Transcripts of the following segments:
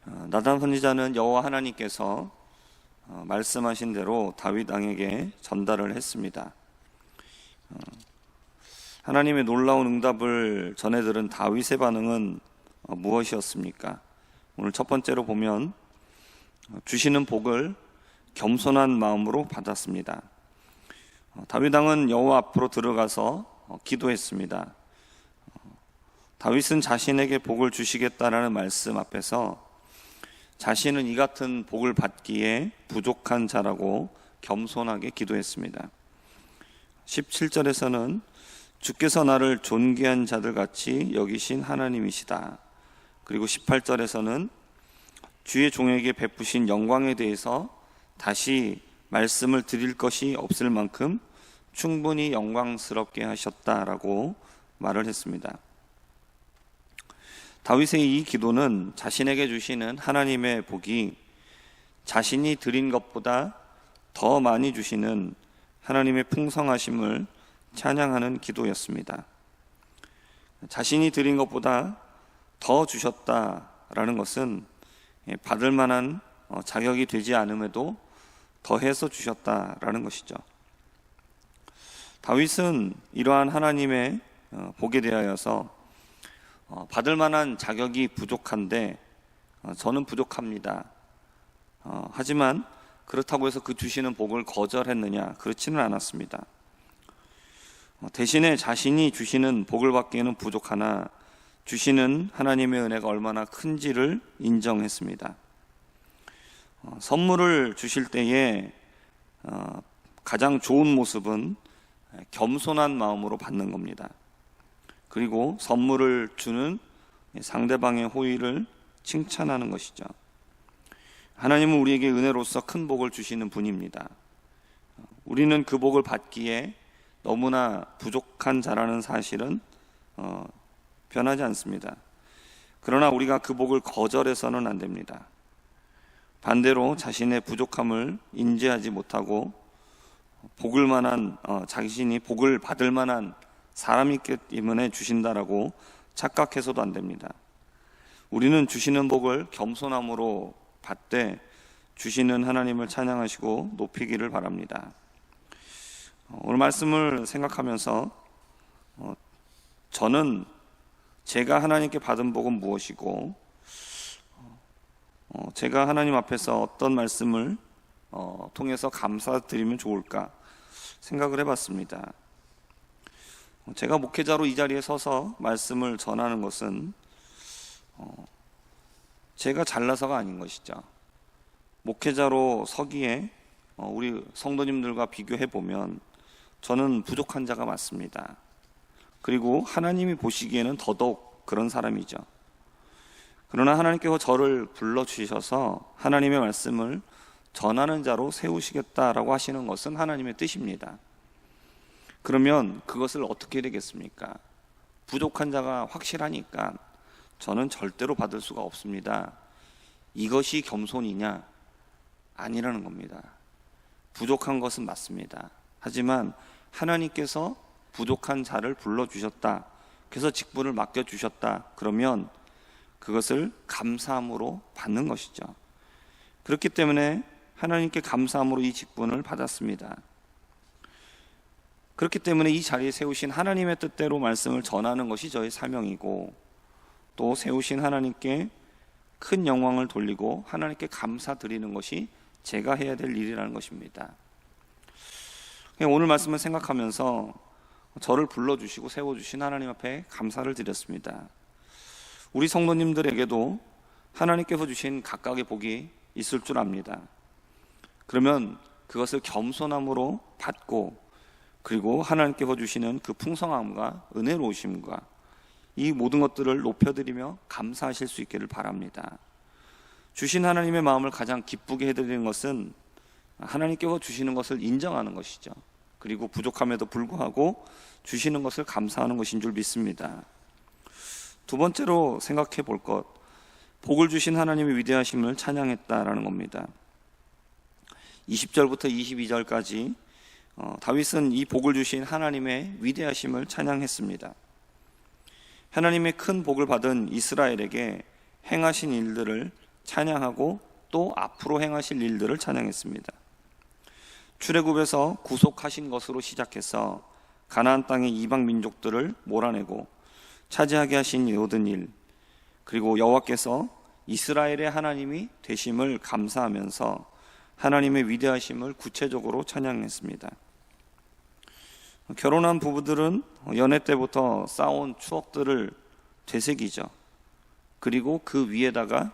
나단 선지자는 여호와 하나님께서 말씀하신 대로 다윗 왕에게 전달을 했습니다. 하나님의 놀라운 응답을 전해 들은 다윗의 반응은 무엇이었습니까? 오늘 첫 번째로 보면 주시는 복을 겸손한 마음으로 받았습니다. 다윗 왕은 여호와 앞으로 들어가서 기도했습니다. 다윗은 자신에게 복을 주시겠다라는 말씀 앞에서 자신은 이 같은 복을 받기에 부족한 자라고 겸손하게 기도했습니다. 17절에서는 주께서 나를 존귀한 자들 같이 여기신 하나님이시다. 그리고 18절에서는 주의 종에게 베푸신 영광에 대해서 다시 말씀을 드릴 것이 없을 만큼 충분히 영광스럽게 하셨다라고 말을 했습니다. 다윗의 이 기도는 자신에게 주시는 하나님의 복이 자신이 드린 것보다 더 많이 주시는 하나님의 풍성하심을 찬양하는 기도였습니다. 자신이 드린 것보다 더 주셨다라는 것은 받을 만한 자격이 되지 않음에도 더해서 주셨다라는 것이죠. 다윗은 이러한 하나님의 복에 대하여서 받을 만한 자격이 부족한데 저는 부족합니다. 하지만 그렇다고 해서 그 주시는 복을 거절했느냐? 그렇지는 않았습니다. 대신에 자신이 주시는 복을 받기에는 부족하나 주시는 하나님의 은혜가 얼마나 큰지를 인정했습니다. 선물을 주실 때에 가장 좋은 모습은 겸손한 마음으로 받는 겁니다. 그리고 선물을 주는 상대방의 호의를 칭찬하는 것이죠. 하나님은 우리에게 은혜로서 큰 복을 주시는 분입니다. 우리는 그 복을 받기에 너무나 부족한 자라는 사실은 변하지 않습니다. 그러나 우리가 그 복을 거절해서는 안 됩니다. 반대로 자신의 부족함을 인지하지 못하고 자신이 복을 받을 만한 사람이기 때문에 주신다라고 착각해서도 안 됩니다. 우리는 주시는 복을 겸손함으로 받되 주시는 하나님을 찬양하시고 높이기를 바랍니다. 오늘 말씀을 생각하면서 저는 제가 하나님께 받은 복은 무엇이고 제가 하나님 앞에서 어떤 말씀을 통해서 감사드리면 좋을까 생각을 해봤습니다. 제가 목회자로 이 자리에 서서 말씀을 전하는 것은 제가 잘나서가 아닌 것이죠. 목회자로 서기에 우리 성도님들과 비교해 보면 저는 부족한 자가 맞습니다. 그리고 하나님이 보시기에는 더더욱 그런 사람이죠. 그러나 하나님께서 저를 불러주셔서 하나님의 말씀을 전하는 자로 세우시겠다라고 하시는 것은 하나님의 뜻입니다. 그러면 그것을 어떻게 되겠습니까? 부족한 자가 확실하니까 저는 절대로 받을 수가 없습니다. 이것이 겸손이냐? 아니라는 겁니다. 부족한 것은 맞습니다. 하지만 하나님께서 부족한 자를 불러주셨다. 그래서 직분을 맡겨주셨다. 그러면 그것을 감사함으로 받는 것이죠. 그렇기 때문에 하나님께 감사함으로 이 직분을 받았습니다. 그렇기 때문에 이 자리에 세우신 하나님의 뜻대로 말씀을 전하는 것이 저의 사명이고 또 세우신 하나님께 큰 영광을 돌리고 하나님께 감사드리는 것이 제가 해야 될 일이라는 것입니다. 오늘 말씀을 생각하면서 저를 불러주시고 세워주신 하나님 앞에 감사를 드렸습니다. 우리 성도님들에게도 하나님께서 주신 각각의 복이 있을 줄 압니다. 그러면 그것을 겸손함으로 받고 그리고 하나님께서 주시는 그 풍성함과 은혜로우심과 이 모든 것들을 높여드리며 감사하실 수 있기를 바랍니다. 주신 하나님의 마음을 가장 기쁘게 해드리는 것은 하나님께서 주시는 것을 인정하는 것이죠. 그리고 부족함에도 불구하고 주시는 것을 감사하는 것인 줄 믿습니다. 두 번째로 생각해 볼 것, 복을 주신 하나님의 위대하심을 찬양했다라는 겁니다. 20절부터 22절까지 다윗은 이 복을 주신 하나님의 위대하심을 찬양했습니다. 하나님의 큰 복을 받은 이스라엘에게 행하신 일들을 찬양하고 또 앞으로 행하실 일들을 찬양했습니다. 출애굽에서 구속하신 것으로 시작해서 가나안 땅의 이방 민족들을 몰아내고 차지하게 하신 모든 일, 그리고 여호와께서 이스라엘의 하나님이 되심을 감사하면서 하나님의 위대하심을 구체적으로 찬양했습니다. 결혼한 부부들은 연애 때부터 쌓아온 추억들을 되새기죠. 그리고 그 위에다가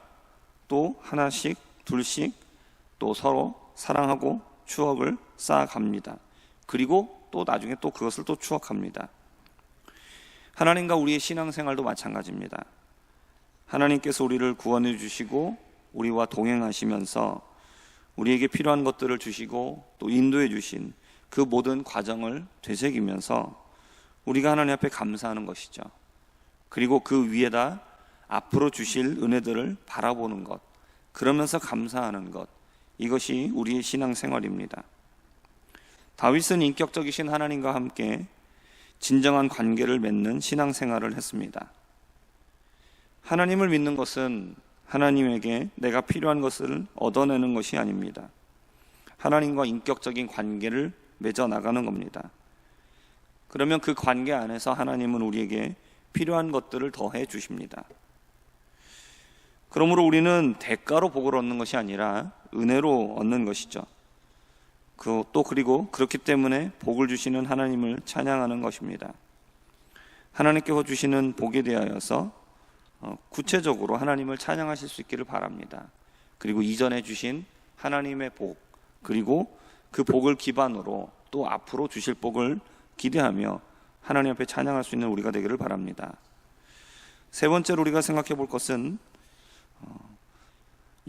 또 하나씩 둘씩 또 서로 사랑하고 추억을 쌓아갑니다. 그리고 또 나중에 또 그것을 또 추억합니다. 하나님과 우리의 신앙생활도 마찬가지입니다. 하나님께서 우리를 구원해 주시고 우리와 동행하시면서 우리에게 필요한 것들을 주시고 또 인도해 주신 그 모든 과정을 되새기면서 우리가 하나님 앞에 감사하는 것이죠. 그리고 그 위에다 앞으로 주실 은혜들을 바라보는 것, 그러면서 감사하는 것, 이것이 우리의 신앙생활입니다. 다윗은 인격적이신 하나님과 함께 진정한 관계를 맺는 신앙생활을 했습니다. 하나님을 믿는 것은 하나님에게 내가 필요한 것을 얻어내는 것이 아닙니다. 하나님과 인격적인 관계를 맺어 나가는 겁니다. 그러면 그 관계 안에서 하나님은 우리에게 필요한 것들을 더해 주십니다. 그러므로 우리는 대가로 복을 얻는 것이 아니라 은혜로 얻는 것이죠. 그리고 그렇기 때문에 복을 주시는 하나님을 찬양하는 것입니다. 하나님께서 주시는 복에 대하여서 구체적으로 하나님을 찬양하실 수 있기를 바랍니다. 그리고 이전에 주신 하나님의 복, 그리고 그 복을 기반으로 또 앞으로 주실 복을 기대하며 하나님 앞에 찬양할 수 있는 우리가 되기를 바랍니다. 세 번째로 우리가 생각해 볼 것은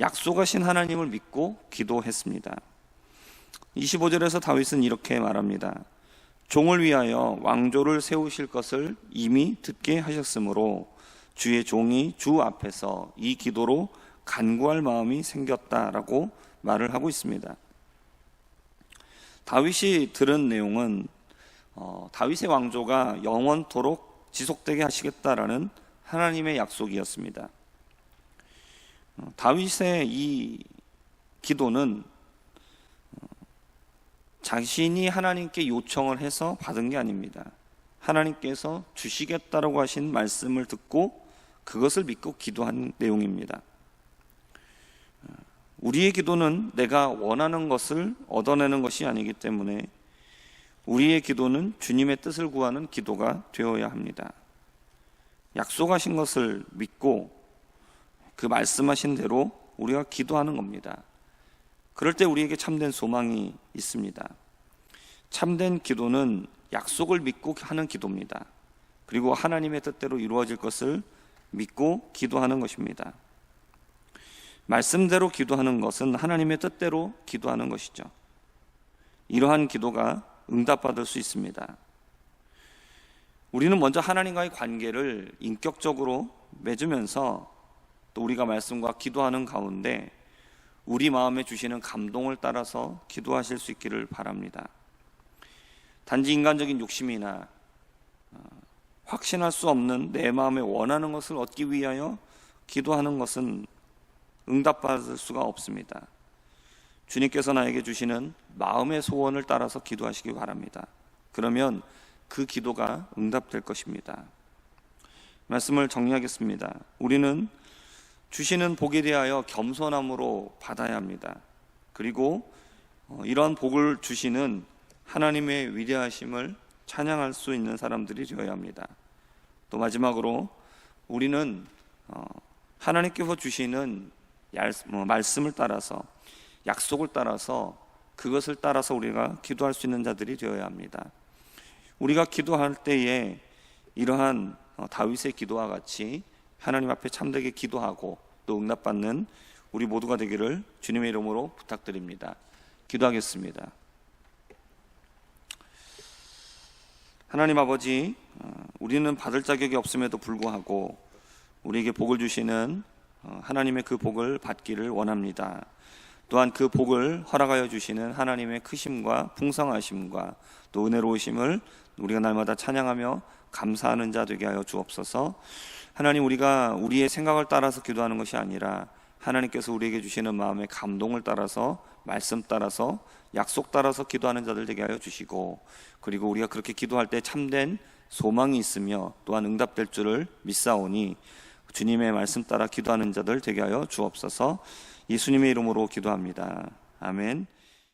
약속하신 하나님을 믿고 기도했습니다. 25절에서 다윗은 이렇게 말합니다. 종을 위하여 왕조를 세우실 것을 이미 듣게 하셨으므로 주의 종이 주 앞에서 이 기도로 간구할 마음이 생겼다라고 말을 하고 있습니다. 다윗이 들은 내용은 다윗의 왕조가 영원토록 지속되게 하시겠다라는 하나님의 약속이었습니다. 다윗의 이 기도는 자신이 하나님께 요청을 해서 받은 게 아닙니다. 하나님께서 주시겠다라고 하신 말씀을 듣고 그것을 믿고 기도한 내용입니다. 우리의 기도는 내가 원하는 것을 얻어내는 것이 아니기 때문에 우리의 기도는 주님의 뜻을 구하는 기도가 되어야 합니다. 약속하신 것을 믿고 그 말씀하신 대로 우리가 기도하는 겁니다. 그럴 때 우리에게 참된 소망이 있습니다. 참된 기도는 약속을 믿고 하는 기도입니다. 그리고 하나님의 뜻대로 이루어질 것을 믿고 기도하는 것입니다. 말씀대로 기도하는 것은 하나님의 뜻대로 기도하는 것이죠. 이러한 기도가 응답받을 수 있습니다. 우리는 먼저 하나님과의 관계를 인격적으로 맺으면서 또 우리가 말씀과 기도하는 가운데 우리 마음에 주시는 감동을 따라서 기도하실 수 있기를 바랍니다. 단지 인간적인 욕심이나 확신할 수 없는 내 마음에 원하는 것을 얻기 위하여 기도하는 것은 응답받을 수가 없습니다. 주님께서 나에게 주시는 마음의 소원을 따라서 기도하시기 바랍니다. 그러면 그 기도가 응답될 것입니다. 말씀을 정리하겠습니다. 우리는 주시는 복에 대하여 겸손함으로 받아야 합니다. 그리고 이러한 복을 주시는 하나님의 위대하심을 찬양할 수 있는 사람들이 되어야 합니다. 또 마지막으로 우리는 하나님께서 주시는 말씀을 따라서, 약속을 따라서, 그것을 따라서 우리가 기도할 수 있는 자들이 되어야 합니다. 우리가 기도할 때에 이러한 다윗의 기도와 같이 하나님 앞에 참되게 기도하고 또 응답받는 우리 모두가 되기를 주님의 이름으로 부탁드립니다. 기도하겠습니다. 하나님 아버지, 우리는 받을 자격이 없음에도 불구하고 우리에게 복을 주시는 하나님의 그 복을 받기를 원합니다. 또한 그 복을 허락하여 주시는 하나님의 크심과 풍성하심과 또 은혜로우심을 우리가 날마다 찬양하며 감사하는 자 되게 하여 주옵소서. 하나님, 우리가 우리의 생각을 따라서 기도하는 것이 아니라 하나님께서 우리에게 주시는 마음의 감동을 따라서, 말씀 따라서, 약속 따라서 기도하는 자들 되게 하여 주시고, 그리고 우리가 그렇게 기도할 때 참된 소망이 있으며 또한 응답될 줄을 믿사오니 주님의 말씀 따라 기도하는 자들 되게 하여 주옵소서. 예수님의 이름으로 기도합니다. 아멘.